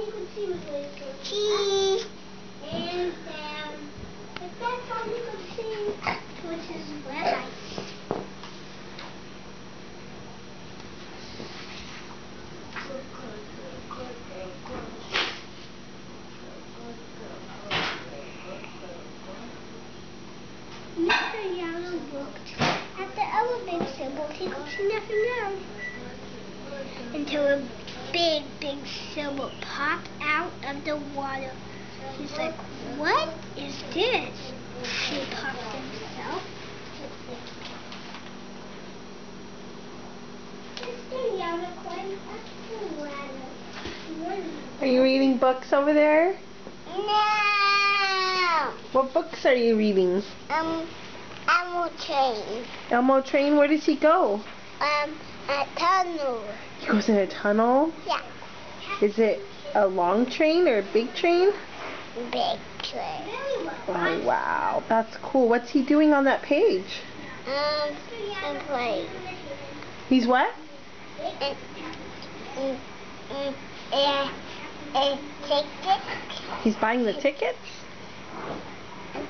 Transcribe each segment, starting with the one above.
you could see was really cheese. And but that's all you could see, which is red ice. Mr. Yellow looked at the elevator symbol. He could see nothing else until a big symbol popped out of the water. He's like, "What is this?" He popped himself. Mr. Unicorn up the ladder. Are you reading books over there? No. What books are you reading? Elmo Train. Elmo Train, where does he go? A tunnel. He goes in a tunnel? Yeah. Is it a long train or a big train? Big train. Oh, wow. That's cool. What's he doing on that page? I'm playing. He's what? Ticket. He's buying the tickets?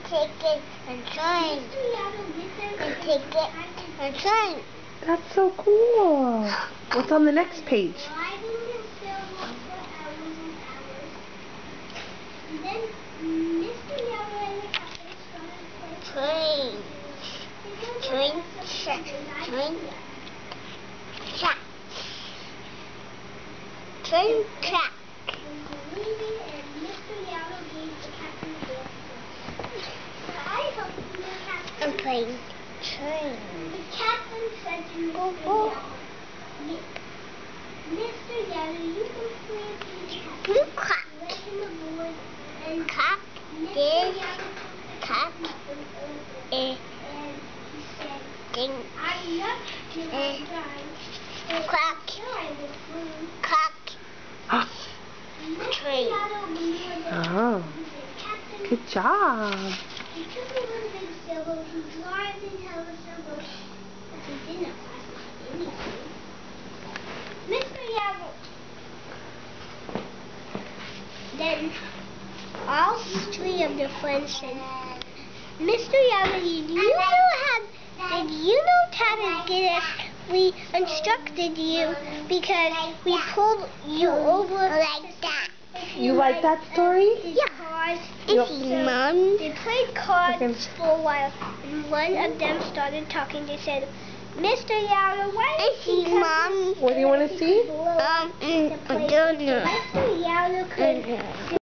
Ticket and train. Ticket and train. That's so cool. What's on the next page? Train. Train. Track. Train track. I'm playing train. The captain said to Mr. Yellow, Mr. Yellow, you can play the captain. Crack. Let him aboard and crack this crack and he said, ding. I'm not going to crack. Crack. Train. Oh. Good job. He took a little big symbol, he drives and tells the symbol, but he didn't last anything. Mr. Yellow. Then all three of the friends said, Mr. Yellow, did you know how to get us? We instructed you because we pulled you over like that. You like that story? Yeah. Mom. They played cards for a while, and one of them started talking. They said, Mr. Yellow, why is he Mom? What do you want to see? I don't know. Mr. Yellow could